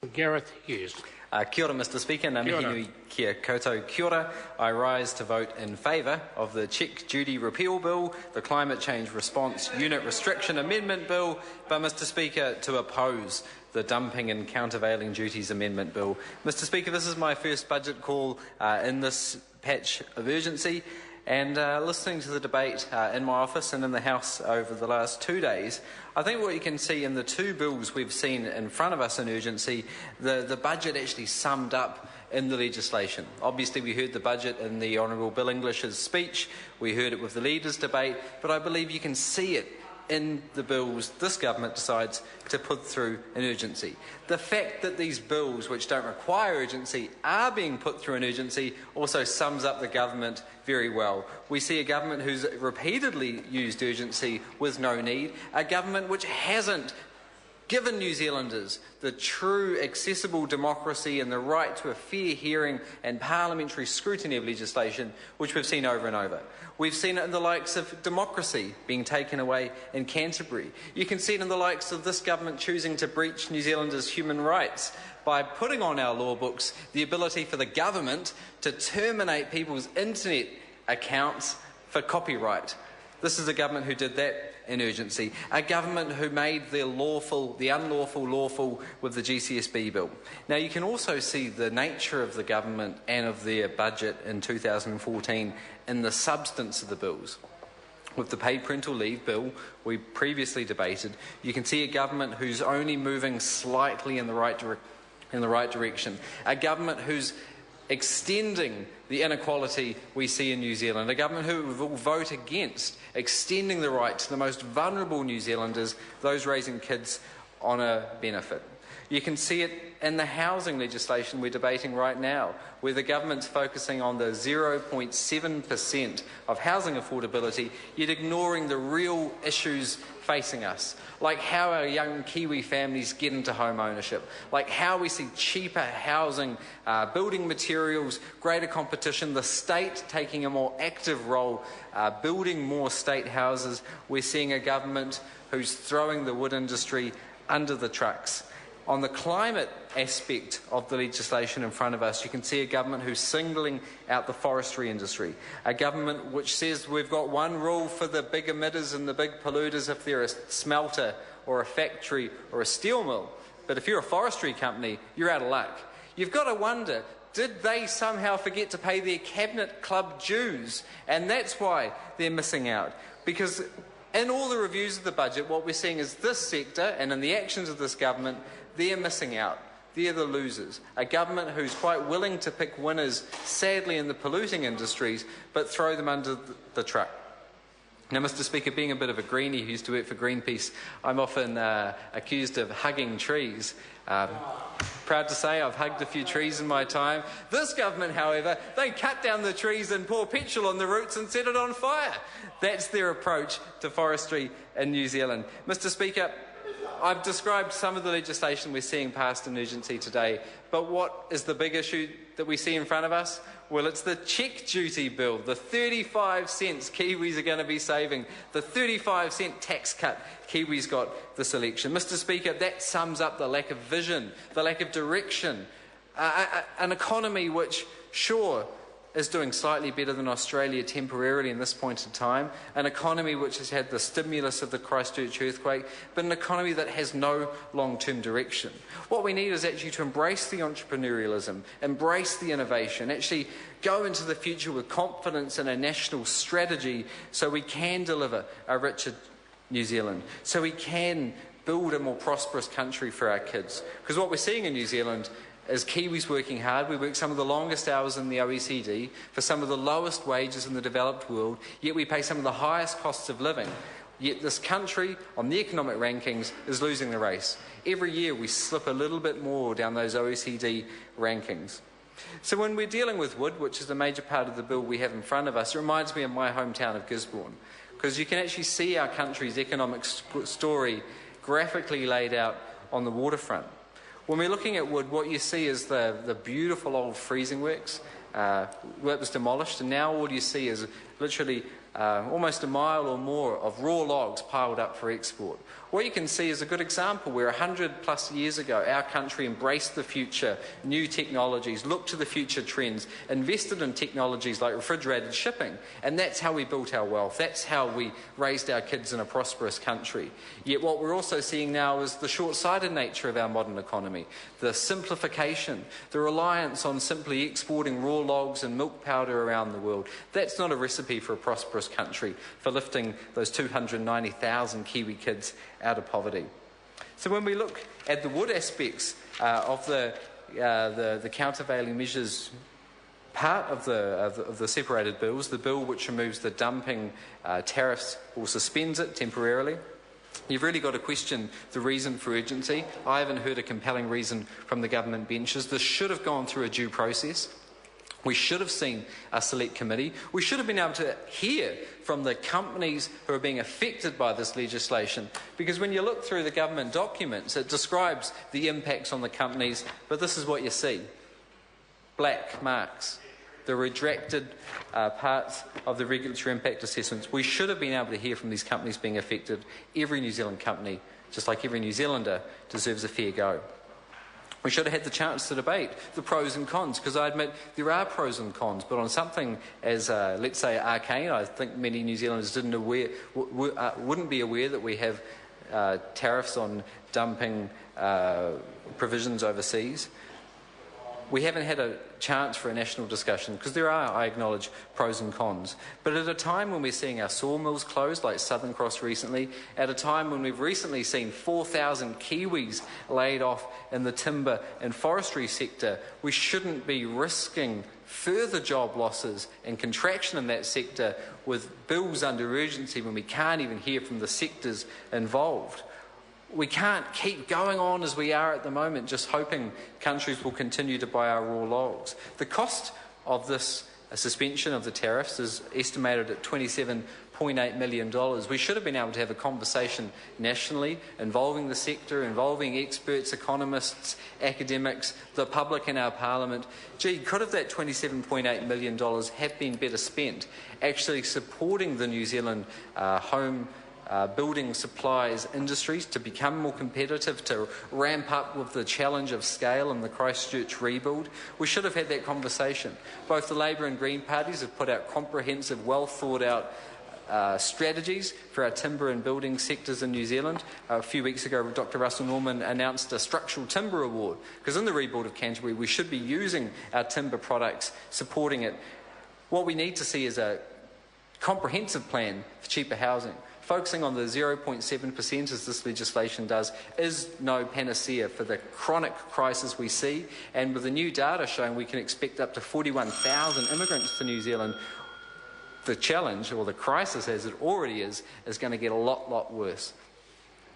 Gareth Hughes. Kia ora, Mr Speaker. Ngā mihi nui kia koutou. Kia ora. I rise to vote in favour of the Check Duty Repeal Bill, the Climate Change Response Unit Restriction Amendment Bill, but, Mr Speaker, to oppose the Dumping and Countervailing Duties Amendment Bill. Mr Speaker, this is my first budget call in this patch of urgency. And listening to the debate in my office and in the House over the last 2 days, I think what you can see in the two bills we've seen in front of us in urgency, the budget actually summed up in the legislation. Obviously, we heard the budget in the Honourable Bill English's speech, we heard it with the Leaders' debate, but I believe you can see it in the bills this government decides to put through in urgency. The fact that these bills, which don't require urgency, are being put through in urgency also sums up the government very well. We see a government who's repeatedly used urgency with no need, a government which hasn't given New Zealanders the true accessible democracy and the right to a fair hearing and parliamentary scrutiny of legislation, which we've seen over and over. We've seen it in the likes of democracy being taken away in Canterbury. You can see it in the likes of this government choosing to breach New Zealanders' human rights by putting on our law books the ability for the government to terminate people's internet accounts for copyright. This is a government who did that in urgency, a government who made the unlawful lawful with the GCSB bill. Now, you can also see the nature of the government and of their budget in 2014 in the substance of the bills. With the paid parental leave bill we previously debated, you can see a government who's only moving slightly in the right direction, a government who's extending the inequality we see in New Zealand, a government who will vote against extending the right to the most vulnerable New Zealanders, those raising kids on a benefit. You can see it in the housing legislation we're debating right now, where the government's focusing on the 0.7% of housing affordability, yet ignoring the real issues facing us, like how our young Kiwi families get into home ownership, like how we see cheaper housing, building materials, greater competition, the state taking a more active role, building more state houses. We're seeing a government who's throwing the wood industry under the trucks. On the climate aspect of the legislation in front of us, you can see a government who's singling out the forestry industry, a government which says we've got one rule for the big emitters and the big polluters if they're a smelter or a factory or a steel mill, but if you're a forestry company, you're out of luck. You've got to wonder, did they somehow forget to pay their Cabinet Club dues? And that's why they're missing out, because in all the reviews of the budget, what we're seeing is this sector, and in the actions of this government, they're missing out. They're the losers. A government who's quite willing to pick winners, sadly, in the polluting industries, but throw them under the truck. Now, Mr Speaker, being a bit of a greenie who used to work for Greenpeace, I'm often accused of hugging trees. Proud to say I've hugged a few trees in my time. This government, however, they cut down the trees and pour petrol on the roots and set it on fire. That's their approach to forestry in New Zealand. Mr Speaker, I've described some of the legislation we're seeing passed in urgency today, but what is the big issue that we see in front of us? Well, it's the check duty bill, the 35 cents Kiwis are going to be saving, the 35-cent tax cut Kiwis got this election. Mr Speaker, that sums up the lack of vision, the lack of direction, an economy which, sure, is doing slightly better than Australia temporarily in this point in time, an economy which has had the stimulus of the Christchurch earthquake, but an economy that has no long-term direction. What we need is actually to embrace the entrepreneurialism, embrace the innovation, actually go into the future with confidence in a national strategy so we can deliver a richer New Zealand, so we can build a more prosperous country for our kids. Because what we're seeing in New Zealand is Kiwis working hard. We work some of the longest hours in the OECD for some of the lowest wages in the developed world, yet we pay some of the highest costs of living. Yet this country, on the economic rankings, is losing the race. Every year we slip a little bit more down those OECD rankings. So when we're dealing with wood, which is a major part of the bill we have in front of us, it reminds me of my hometown of Gisborne, because you can actually see our country's economic story graphically laid out on the waterfront. When we're looking at wood, what you see is the beautiful old freezing works. That was demolished, and now all you see is literally almost a mile or more of raw logs piled up for export. What you can see is a good example where 100 plus years ago our country embraced the future, new technologies, looked to the future trends, invested in technologies like refrigerated shipping, and that's how we built our wealth. That's how we raised our kids in a prosperous country. Yet what we're also seeing now is the short-sighted nature of our modern economy, the simplification, the reliance on simply exporting raw logs and milk powder around the world. That's not a recipe for a prosperous country, for lifting those 290,000 Kiwi kids out of poverty. So when we look at the wood aspects of the countervailing measures part of the separated bills, the bill which removes the dumping tariffs or suspends it temporarily, you've really got to question the reason for urgency. I haven't heard a compelling reason from the government benches. This should have gone through a due process. We should have seen a select committee. We should have been able to hear from the companies who are being affected by this legislation, because when you look through the government documents, it describes the impacts on the companies, but this is what you see. Black marks, the retracted parts of the regulatory impact assessments. We should have been able to hear from these companies being affected. Every New Zealand company, just like every New Zealander, deserves a fair go. We should have had the chance to debate the pros and cons, because I admit there are pros and cons, but on something as, let's say, arcane, I think many New Zealanders wouldn't be aware that we have tariffs on dumping provisions overseas. We haven't had a chance for a national discussion, because there are, I acknowledge, pros and cons. But at a time when we're seeing our sawmills closed, like Southern Cross recently, at a time when we've recently seen 4,000 Kiwis laid off in the timber and forestry sector, we shouldn't be risking further job losses and contraction in that sector with bills under urgency when we can't even hear from the sectors involved. We can't keep going on as we are at the moment, just hoping countries will continue to buy our raw logs. The cost of this suspension of the tariffs is estimated at $27.8 million. We should have been able to have a conversation nationally involving the sector, involving experts, economists, academics, the public in our parliament. Gee, could have that $27.8 million have been better spent actually supporting the New Zealand home building supplies industries to become more competitive, to ramp up with the challenge of scale and the Christchurch rebuild? We should have had that conversation. Both the Labour and Green parties have put out comprehensive, well thought out strategies for our timber and building sectors in New Zealand. A few weeks ago, Dr. Russell Norman announced a structural timber award, because in the rebuild of Canterbury we should be using our timber products, supporting it. What we need to see is a comprehensive plan for cheaper housing. Focusing on the 0.7%, as this legislation does, is no panacea for the chronic crisis we see, and with the new data showing we can expect up to 41,000 immigrants to New Zealand, the challenge, or the crisis as it already is going to get a lot worse.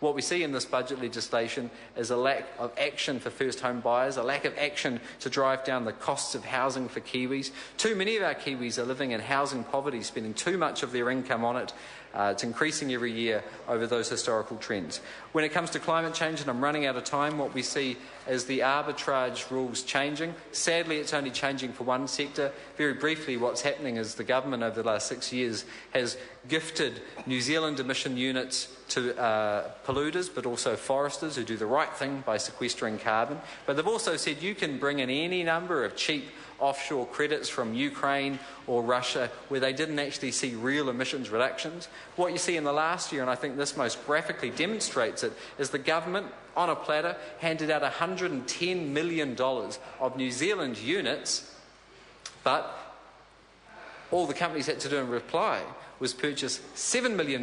What we see in this budget legislation is a lack of action for first home buyers, a lack of action to drive down the costs of housing for Kiwis. Too many of our Kiwis are living in housing poverty, spending too much of their income on it. It's increasing every year over those historical trends. When it comes to climate change, and I'm running out of time, what we see is the arbitrage rules changing. Sadly, it's only changing for one sector. Very briefly, what's happening is the government over the last 6 years has gifted New Zealand emission units to polluters, but also foresters who do the right thing by sequestering carbon. But they've also said you can bring in any number of cheap offshore credits from Ukraine or Russia where they didn't actually see real emissions reductions. What you see in the last year, and I think this most graphically demonstrates it, is the government, on a platter, handed out $110 million of New Zealand units, but all the companies had to do in reply was purchase $7 million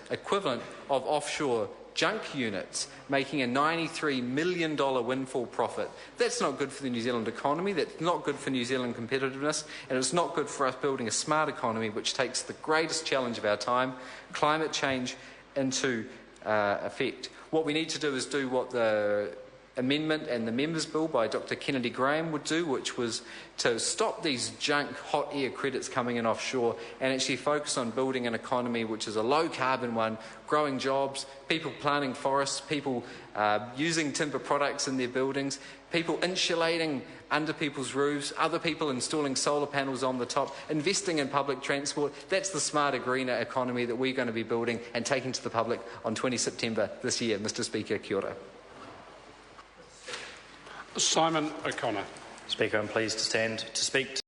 equivalent of offshore junk units, making a $93 million windfall profit. That's not good for the New Zealand economy, that's not good for New Zealand competitiveness, and it's not good for us building a smart economy which takes the greatest challenge of our time, climate change, into effect. What we need to do is do what the amendment and the members' bill by Dr Kennedy Graham would do, which was to stop these junk hot air credits coming in offshore and actually focus on building an economy which is a low carbon one, growing jobs, people planting forests, people using timber products in their buildings, people insulating under people's roofs, other people installing solar panels on the top, investing in public transport. That's the smarter, greener economy that we're going to be building and taking to the public on 20 September this year. Mr Speaker, kia ora. Simon O'Connor. Speaker, I'm pleased to stand to speak